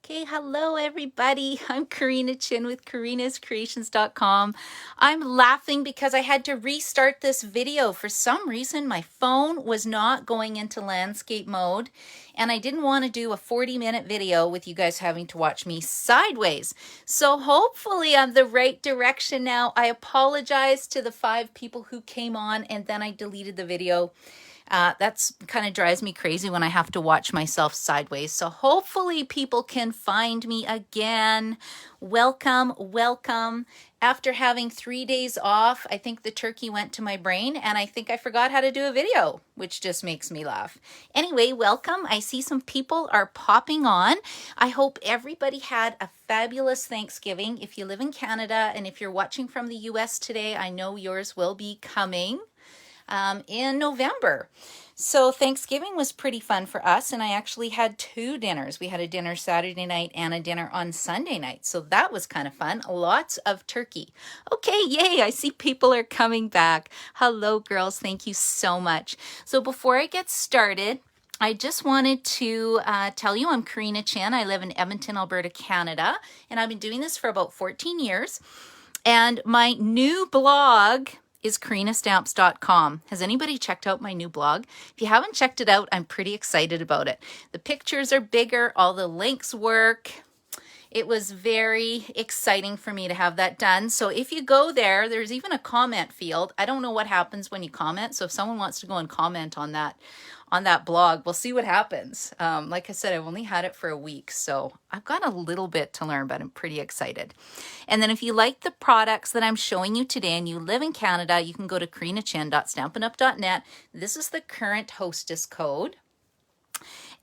Okay, hello everybody. I'm Karina Chin with karinascreations.com. I'm laughing because I had to restart this video. For some reason, my phone was not going into landscape mode, and I didn't want to do a 40-minute video with you guys having to watch me sideways. So hopefully I'm the right direction now. I apologize to the 5 people who came on and then I deleted the video. That's kind of drives me crazy when I have to watch myself sideways. So hopefully people can find me again. Welcome, welcome. After having 3 days off, I think the turkey went to my brain and I think I forgot how to do a video, which just makes me laugh. Anyway, welcome. I see some people are popping on. I hope everybody had a fabulous Thanksgiving. If you live in Canada and if you're watching from the US today, I know yours will be coming in November. So Thanksgiving was pretty fun for us, and I actually had 2 dinners. We had a dinner Saturday night and a dinner on Sunday night, so that was kind of fun. Lots of turkey. Okay, yay, I see people are coming back. Hello, girls. Thank you so much. So before I get started, I just wanted to tell you I'm Karina Chin. I live in Edmonton, Alberta, Canada, and I've been doing this for about 14 years. And my new blog is karinastamps.com. Has anybody checked out my new blog? If you haven't checked it out, I'm pretty excited about it. The pictures are bigger, all the links work. It was very exciting for me to have that done. So if you go there, there's even a comment field. I don't know what happens when you comment. So if someone wants to go and comment on that blog, we'll see what happens. Like I said, I've only had it for a week, so I've got a little bit to learn, but I'm pretty excited. And then if you like the products that I'm showing you today and you live in Canada, you can go to karinachin.stampin'up.net. This is the current hostess code.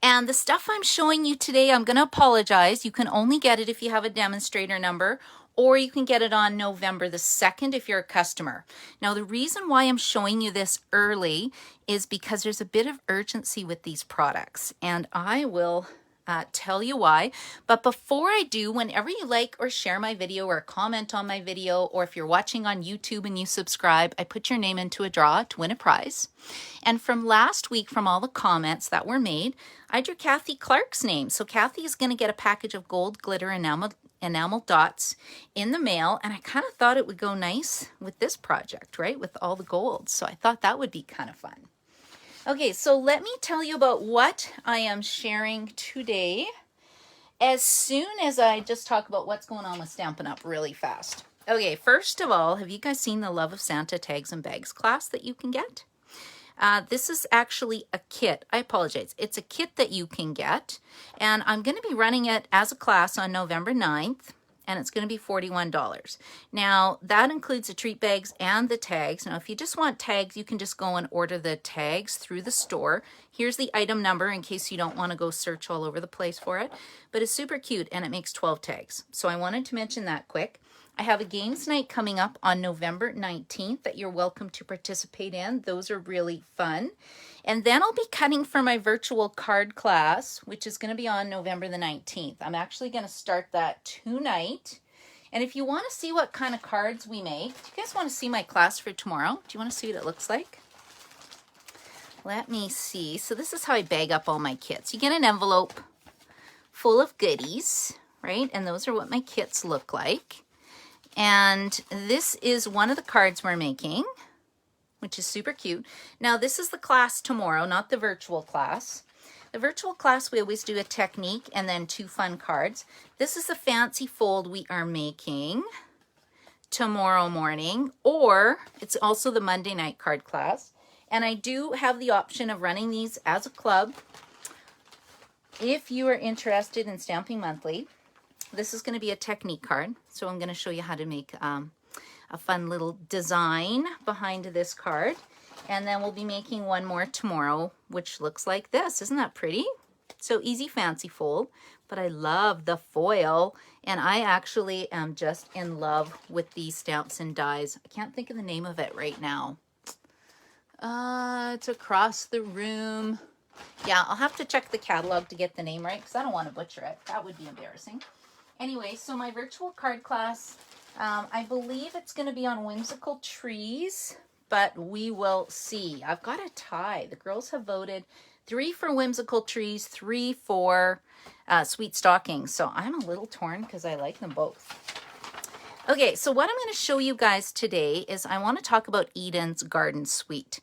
And the stuff I'm showing you today, I'm going to apologize. You can only get it if you have a demonstrator number, or you can get it on November the 2nd if you're a customer. Now, the reason why I'm showing you this early is because there's a bit of urgency with these products, and I will tell you why. But before I do, whenever you like or share my video or comment on my video, or if you're watching on YouTube and you subscribe, I put your name into a draw to win a prize. And from last week, from all the comments that were made, I drew Kathy Clark's name. So Kathy is going to get a package of gold glitter enamel dots in the mail, and I kind of thought it would go nice with this project, right, with all the gold. So I thought that would be kind of fun. Okay, so let me tell you about what I am sharing today as soon as I just talk about what's going on with Stampin' Up really fast. Okay, first of all, have you guys seen the Love of Santa Tags and Bags class that you can get? This is actually a kit. I apologize. It's a kit that you can get, and I'm going to be running it as a class on November 9th, and it's going to be $41. Now, that includes the treat bags and the tags. Now, if you just want tags, you can just go and order the tags through the store. Here's the item number in case you don't want to go search all over the place for it, but it's super cute, and it makes 12 tags. So I wanted to mention that quick. I have a games night coming up on November 19th that you're welcome to participate in. Those are really fun. And then I'll be cutting for my virtual card class, which is going to be on November the 19th. I'm actually going to start that tonight. And if you want to see what kind of cards we make, do you guys want to see my class for tomorrow? Do you want to see what it looks like? Let me see. So this is how I bag up all my kits. You get an envelope full of goodies, right? And those are what my kits look like. And this is one of the cards we're making, which is super cute. Now, this is the class tomorrow, not the virtual class. The virtual class, we always do a technique and then 2 fun cards. This is the fancy fold we are making tomorrow morning, or it's also the Monday night card class. And I do have the option of running these as a club if you are interested in Stamping Monthly. This is going to be a technique card, so I'm going to show you how to make a fun little design behind this card. And then we'll be making one more tomorrow, which looks like this. Isn't that pretty? So easy fancy fold, but I love the foil, and I actually am just in love with these stamps and dies. I can't think of the name of it right now. It's across the room. Yeah, I'll have to check the catalog to get the name right because I don't want to butcher it. That would be embarrassing. Anyway, so my virtual card class, I believe it's going to be on Whimsical Trees, but we will see. I've got a tie. The girls have voted 3 for Whimsical Trees, 3 for sweet stockings. So I'm a little torn because I like them both. Okay, so what I'm going to show you guys today is I want to talk about Eden's Garden Suite.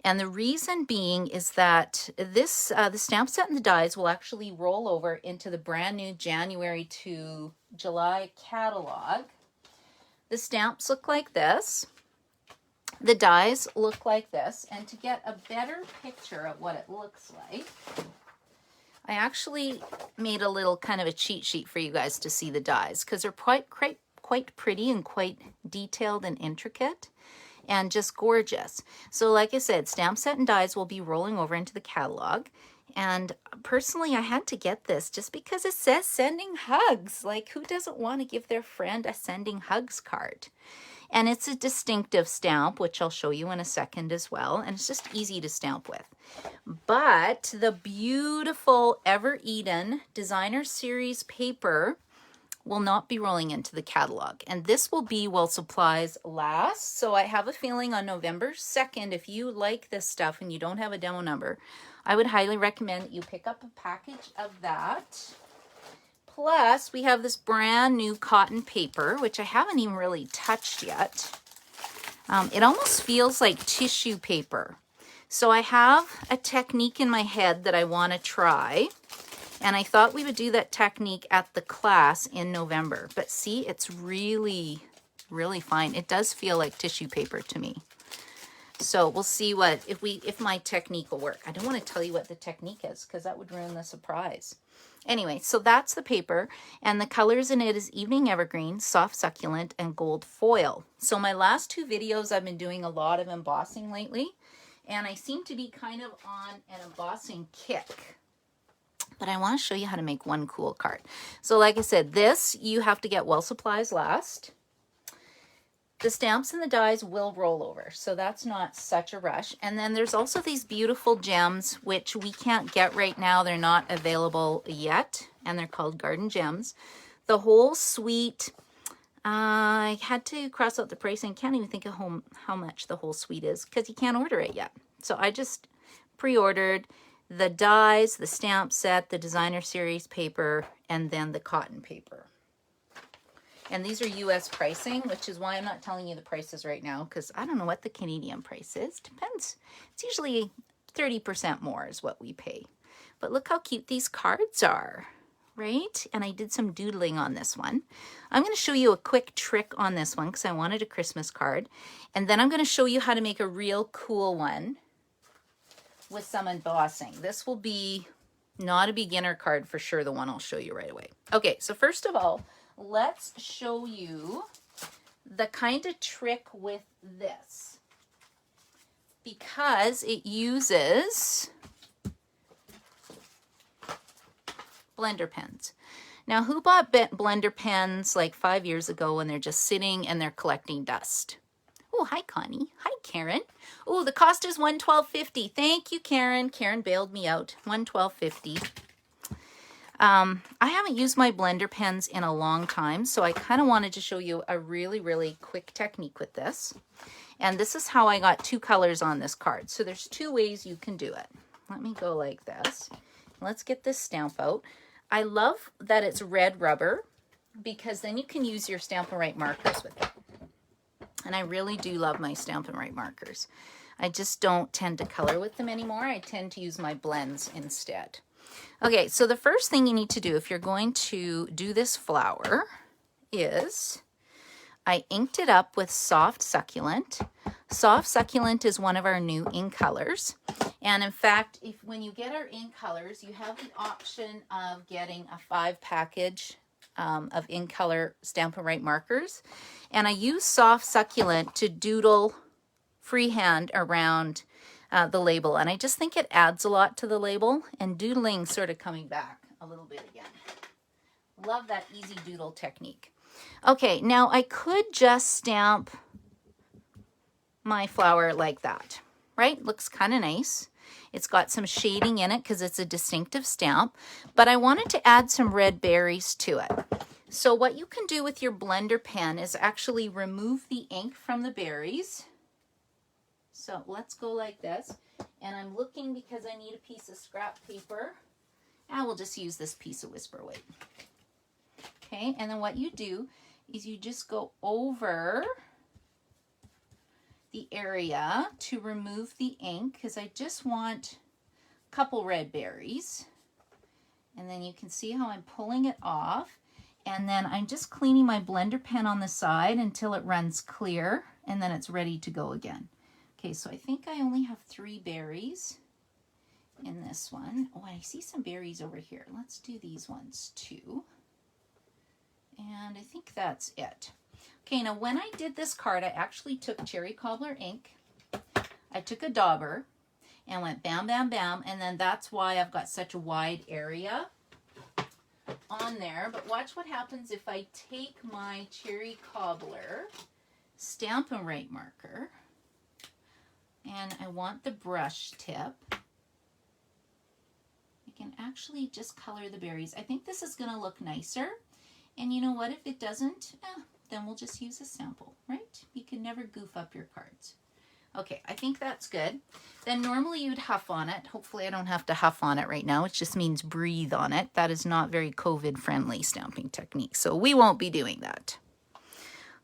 And the reason being is that this the stamp set and the dies will actually roll over into the brand new January to July catalog. The stamps look like this. The dies look like this. And to get a better picture of what it looks like, I actually made a little kind of a cheat sheet for you guys to see the dies because they're quite pretty and quite detailed and intricate and just gorgeous. So like I said, stamp set and dies will be rolling over into the catalog. And personally, I had to get this just because it says sending hugs. Like, who doesn't want to give their friend a sending hugs card? And it's a distinctive stamp, which I'll show you in a second as well. And it's just easy to stamp with. But the beautiful Ever Eden Designer Series paper will not be rolling into the catalog. And this will be while supplies last. So I have a feeling on November 2nd, if you like this stuff and you don't have a demo number, I would highly recommend that you pick up a package of that. Plus, we have this brand new cotton paper, which I haven't even really touched yet. It almost feels like tissue paper. So I have a technique in my head that I want to try. And I thought we would do that technique at the class in November. But see, it's really, really fine. It does feel like tissue paper to me. So we'll see what if my technique will work. I don't want to tell you what the technique is because that would ruin the surprise. Anyway, so that's the paper. And the colors in it is Evening Evergreen, Soft Succulent, and Gold Foil. So my last two videos, I've been doing a lot of embossing lately. And I seem to be kind of on an embossing kick. But I want to show you how to make one cool card. So like I said, this you have to get while supplies last. The stamps and the dies will roll over, so that's not such a rush. And then there's also these beautiful gems, which we can't get right now. They're not available yet, and they're called Garden Gems. The whole suite, I had to cross out the pricing. Can't even think of how much the whole suite is because you can't order it yet. So I just pre-ordered the dies, the stamp set, the Designer Series paper, and then the cotton paper. And these are US pricing, which is why I'm not telling you the prices right now, because I don't know what the Canadian price is. Depends. It's usually 30% more is what we pay. But look how cute these cards are, right? And I did some doodling on this one. I'm going to show you a quick trick on this one because I wanted a Christmas card. And then I'm going to show you how to make a real cool one with some embossing. This will be not a beginner card for sure, the one I'll show you right away. Okay, so first of all, let's show you the kind of trick with this because it uses blender pens. Now, who bought blender pens like 5 years ago when they're just sitting and they're collecting dust? Oh, hi, Connie. Hi, Karen. Oh, the cost is $112.50. Thank you, Karen. Karen bailed me out. $112.50. I haven't used my blender pens in a long time, so I kind of wanted to show you a really, really quick technique with this. And this is how I got two colors on this card. So there's two ways you can do it. Let me go like this. Let's get this stamp out. I love that it's red rubber because then you can use your Stampin' Write markers with it. And I really do love my Stampin' Write markers. I just don't tend to color with them anymore. I tend to use my blends instead. Okay, so the first thing you need to do if you're going to do this flower is I inked it up with Soft Succulent. Soft Succulent is one of our new ink colors. And in fact, when you get our ink colors, you have the option of getting a 5-package of ink color Stampin' Write markers. And I use Soft Succulent to doodle freehand around the label. And I just think it adds a lot to the label, and doodling sort of coming back a little bit again. Love that easy doodle technique. Okay, now I could just stamp my flower like that, right? Looks kind of nice. It's got some shading in it because it's a distinctive stamp, but I wanted to add some red berries to it. So what you can do with your blender pen is actually remove the ink from the berries. So let's go like this. And I'm looking because I need a piece of scrap paper. And we'll just use this piece of Whisper White. Okay, and then what you do is you just go over the area to remove the ink, because I just want a couple red berries. And then you can see how I'm pulling it off. And then I'm just cleaning my blender pen on the side until it runs clear, and then it's ready to go again. Okay, so I think I only have 3 berries in this one. Oh, I see some berries over here. Let's do these ones too. And I think that's it. Okay, now when I did this card, I actually took cherry cobbler ink. I took a dauber and went bam, bam, bam, and then that's why I've got such a wide area on there. But watch what happens if I take my cherry cobbler Stampin' marker, and I want the brush tip. I can actually just color the berries. I think this is going to look nicer. And you know what? If it doesn't, then we'll just use a sample, right? You can never goof up your cards. Okay, I think that's good. Then normally you'd huff on it. Hopefully I don't have to huff on it right now. It just means breathe on it. That is not very COVID-friendly stamping technique, so we won't be doing that.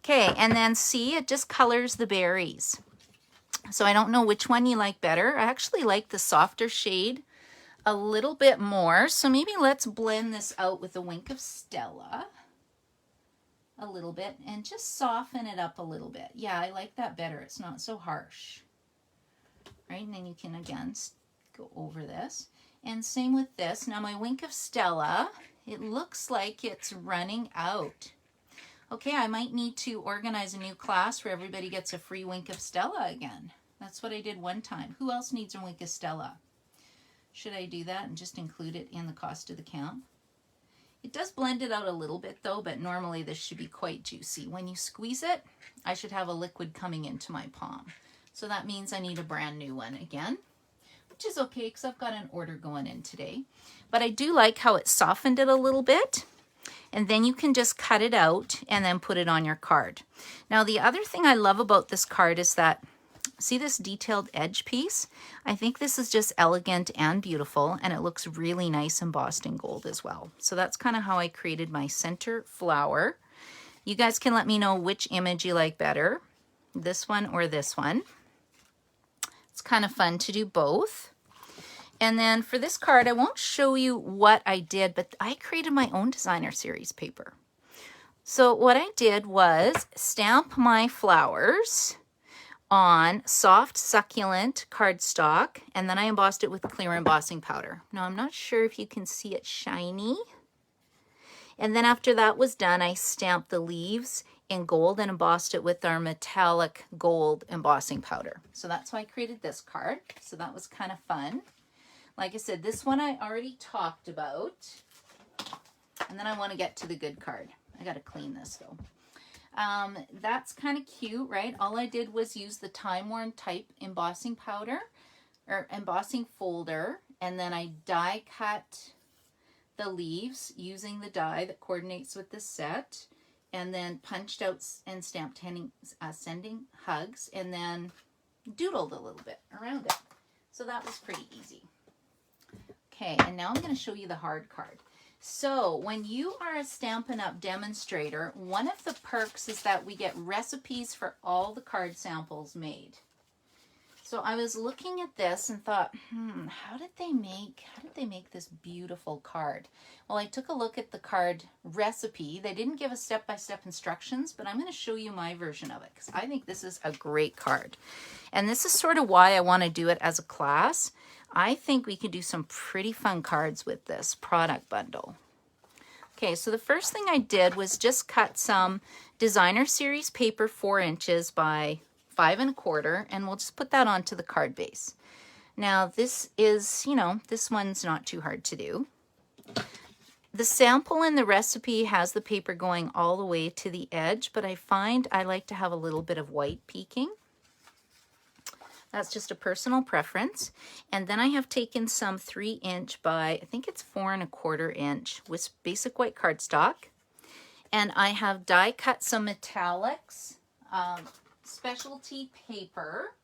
Okay, and then see, it just colors the berries. So I don't know which one you like better. I actually like the softer shade a little bit more. So maybe let's blend this out with a wink of Stella a little bit and just soften it up a little bit. Yeah, I like that better. It's not so harsh. Right, and then you can again go over this. And same with this. Now my wink of Stella, it looks like it's running out. Okay, I might need to organize a new class where everybody gets a free wink of Stella again. That's what I did one time. Who else needs a wink of Stella? Should I do that and just include it in the cost of the count? It does blend it out a little bit though, but normally this should be quite juicy. When you squeeze it, I should have a liquid coming into my palm. So that means I need a brand new one again, which is okay because I've got an order going in today. But I do like how it softened it a little bit. And then you can just cut it out and then put it on your card. Now the other thing I love about this card is that, see this detailed edge piece? I think this is just elegant and beautiful, and it looks really nice embossed in gold as well. So that's kind of how I created my center flower. You guys can let me know which image you like better, this one or this one. It's kind of fun to do both. And then for this card, I won't show you what I did, but I created my own designer series paper. So what I did was stamp my flowers on soft, succulent cardstock, and then I embossed it with clear embossing powder. Now, I'm not sure if you can see it shiny. And then after that was done, I stamped the leaves in gold and embossed it with our metallic gold embossing powder. So that's how I created this card. So that was kind of fun. Like I said, this one I already talked about. And then I want to get to the good card. I got to clean this though. That's kind of cute, right? All I did was use the time-worn type embossing powder or embossing folder, and then I die cut the leaves using the die that coordinates with the set, and then punched out and stamped sending hugs, and then doodled a little bit around it. So that was pretty easy. Okay, and now I'm going to show you the hard card. So when you are a Stampin' Up! Demonstrator, one of the perks is that we get recipes for all the card samples made. So I was looking at this and thought, how did they make this beautiful card? Well, I took a look at the card recipe. They didn't give us step-by-step instructions, but I'm going to show you my version of it because I think this is a great card. And this is sort of why I want to do it as a class. I think we could do some pretty fun cards with this product bundle. Okay, so the first thing I did was just cut some designer series paper 4 inches by 5 1/4, and we'll just put that onto the card base. Now this is, this one's not too hard to do. The sample in the recipe has the paper going all the way to the edge, but I find I like to have a little bit of white peeking. That's just a personal preference. And then I have taken some 3 inch by, I think it's 4 1/4 inch with basic white cardstock. And I have die cut some metallics, specialty paper.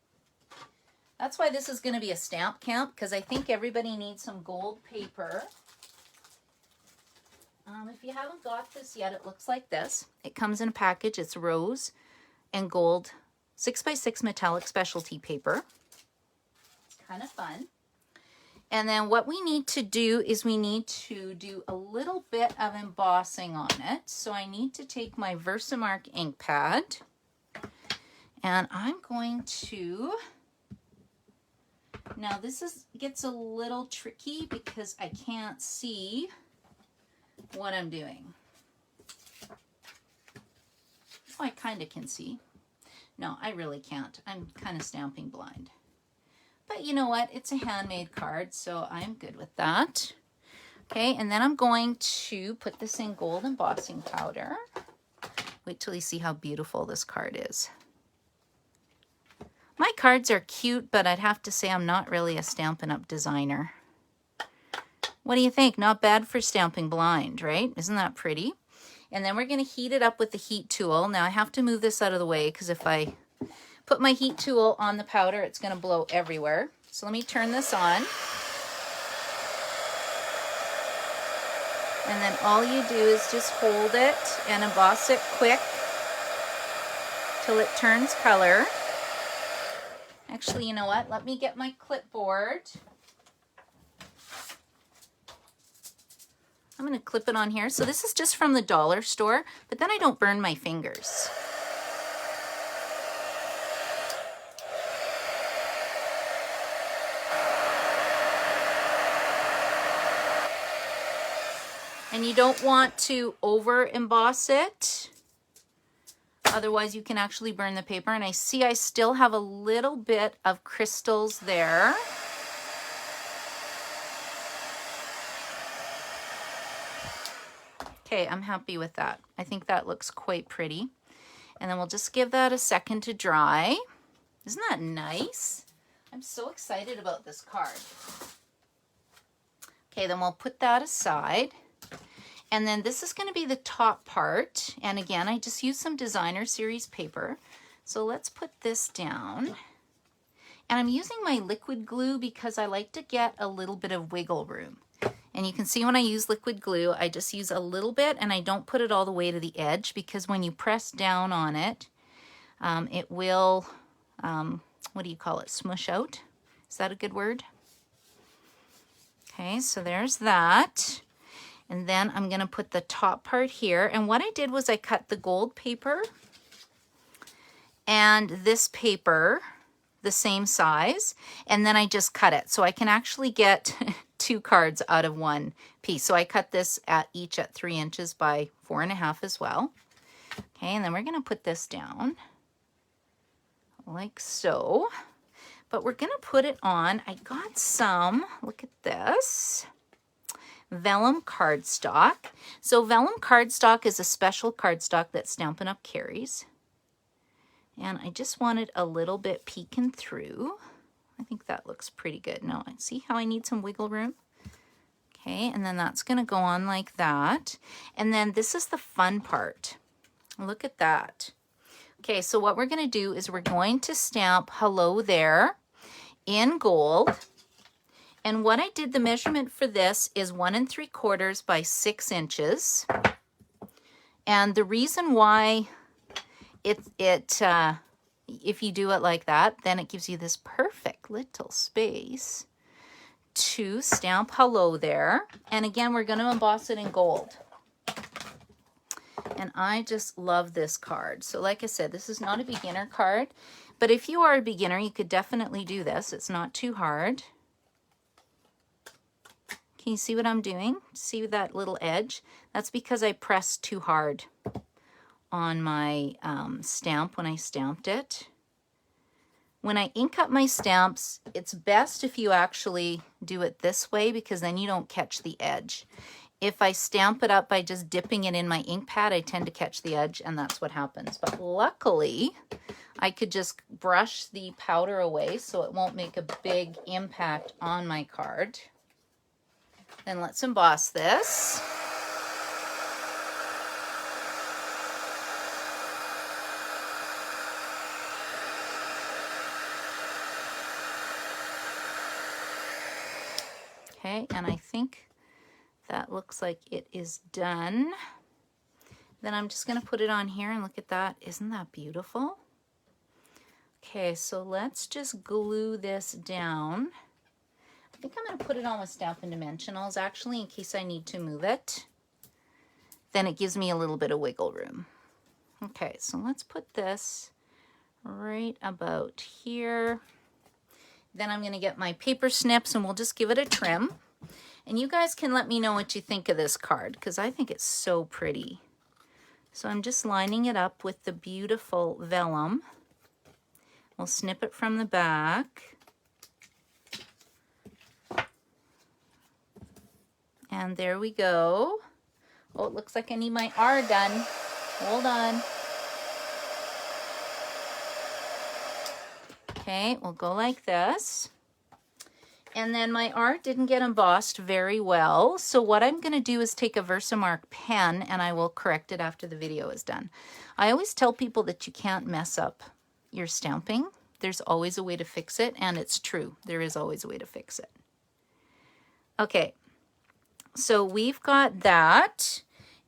That's why this is going to be a stamp camp, because I think everybody needs some gold paper If you haven't got this yet, it looks like this. It comes in a package. It's rose and gold 6x6 metallic specialty paper. It's kind of fun. And then what we need to do is we need to do a little bit of embossing on it. So I need to take my Versamark ink pad and I'm going to, now this gets a little tricky because I can't see what I'm doing. Oh, I kind of can see. No, I really can't. I'm kind of stamping blind. But you know what? It's a handmade card, so I'm good with that. Okay, and then I'm going to put this in gold embossing powder. Wait till you see how beautiful this card is. My cards are cute, but I'd have to say I'm not really a Stampin' Up designer. What do you think? Not bad for stamping blind, right? Isn't that pretty? And then we're going to heat it up with the heat tool. Now I have to move this out of the way because if I put my heat tool on the powder, it's going to blow everywhere. So let me turn this on. And then all you do is just hold it and emboss it quick till it turns color. Actually, you know what? Let me get my clipboard. I'm going to clip it on here. So this is just from the dollar store, but then I don't burn my fingers. And you don't want to over emboss it. Otherwise you can actually burn the paper. And I see I still have a little bit of crystals there. Okay, I'm happy with that. I think that looks quite pretty. And then we'll just give that a second to dry. Isn't that nice? I'm so excited about this card. Okay, then we'll put that aside. And then this is going to be the top part. And again, I just used some designer series paper. So let's put this down. And I'm using my liquid glue because I like to get a little bit of wiggle room. And you can see when I use liquid glue, I just use a little bit and I don't put it all the way to the edge because when you press down on it, it will, what do you call it, smush out? Is that a good word? Okay, so there's that. And then I'm going to put the top part here. And what I did was I cut the gold paper and this paper the same size. And then I just cut it. So I can actually get 2 cards out of one piece. So I cut this each at 3 inches by 4.5 as well. Okay, and then we're going to put this down like so. But we're going to put it on. I got some, look at this, vellum cardstock. So vellum cardstock is a special cardstock that Stampin' Up! Carries. And I just wanted a little bit peeking through. I think that looks pretty good. Now, see how I need some wiggle room? Okay, and then that's going to go on like that. And then this is the fun part. Look at that. Okay, so what we're going to do is we're going to stamp hello there in gold. And what I did, the measurement for this is 1 3/4 by 6 inches. And the reason why if you do it like that, then it gives you this perfect little space to stamp hello there. And again, we're going to emboss it in gold. And I just love this card. So like I said, this is not a beginner card, but if you are a beginner, you could definitely do this. It's not too hard. Can you see what I'm doing? See that little edge? That's because I pressed too hard on my stamp when I stamped it. When I ink up my stamps, it's best if you actually do it this way because then you don't catch the edge. If I stamp it up by just dipping it in my ink pad, I tend to catch the edge and that's what happens. But luckily, I could just brush the powder away so it won't make a big impact on my card. Then let's emboss this. Okay, and I think That looks like it is done. Then I'm just going to put it on here and look at that. Isn't that beautiful? Okay, so let's just glue this down. I think I'm going to put it on with Stampin' Dimensionals actually in case I need to move it. Then it gives me a little bit of wiggle room. Okay, so let's put this right about here. Then I'm going to get my paper snips and we'll just give it a trim. And you guys can let me know what you think of this card because I think it's so pretty. So I'm just lining it up with the beautiful vellum. We'll snip it from the back. And there we go. Oh, it looks like I need my R done. Hold on. Okay, we'll go like this. And then my art didn't get embossed very well. So what I'm going to do is take a Versamark pen and I will correct it after the video is done. I always tell people that you can't mess up your stamping. There's always a way to fix it, and it's true. There is always a way to fix it. Okay, so we've got that.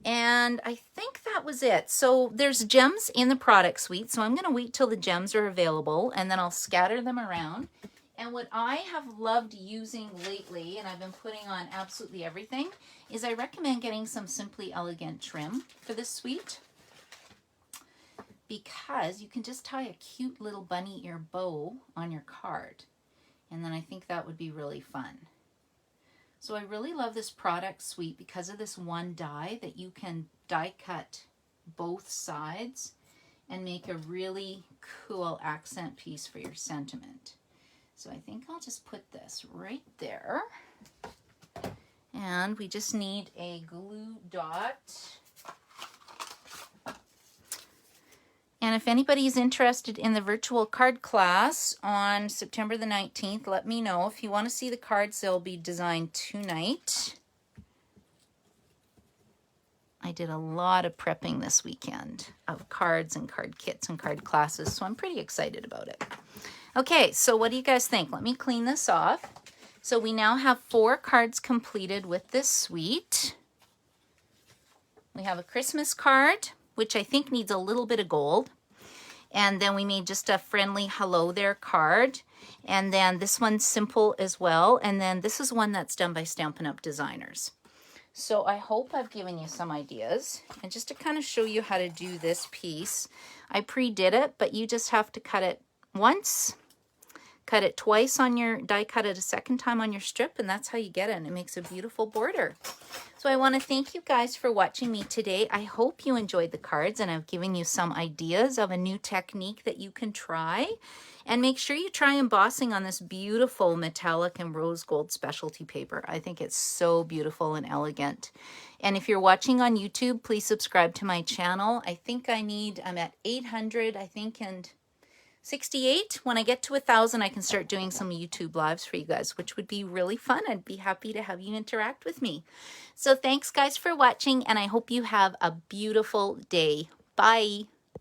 And I think that was it. So there's gems in the product suite. So I'm going to wait till the gems are available and then I'll scatter them around. And what I have loved using lately, and I've been putting on absolutely everything, is I recommend getting some Simply Elegant trim for this suite. Because you can just tie a cute little bunny ear bow on your card. And then I think that would be really fun. So I really love this product suite because of this one die that you can die cut both sides and make a really cool accent piece for your sentiment. So I think I'll just put this right there. And we just need a glue dot. And if anybody's interested in the virtual card class on September the 19th, let me know. If you want to see the cards, they'll be designed tonight. I did a lot of prepping this weekend of cards and card kits and card classes, so I'm pretty excited about it. Okay, so what do you guys think? Let me clean this off. So we now have 4 cards completed with this suite. We have a Christmas card, which I think needs a little bit of gold. And then we made just a friendly hello there card. And then this one's simple as well. And then this is one that's done by Stampin' Up designers. So I hope I've given you some ideas. And just to kind of show you how to do this piece, I pre-did it, but you just have to cut it once, cut it twice on your die, cut it a second time on your strip, and that's how you get it. And it makes a beautiful border. So I want to thank you guys for watching me today. I hope you enjoyed the cards and I've given you some ideas of a new technique that you can try. And make sure you try embossing on this beautiful metallic and rose gold specialty paper. I think it's so beautiful and elegant. And if you're watching on YouTube, please subscribe to my channel. I think I'm at 800, I think, and 68. When I get to 1,000, I can start doing some YouTube lives for you guys, which would be really fun. I'd be happy to have you interact with me. So thanks guys for watching, and I hope you have a beautiful day. Bye.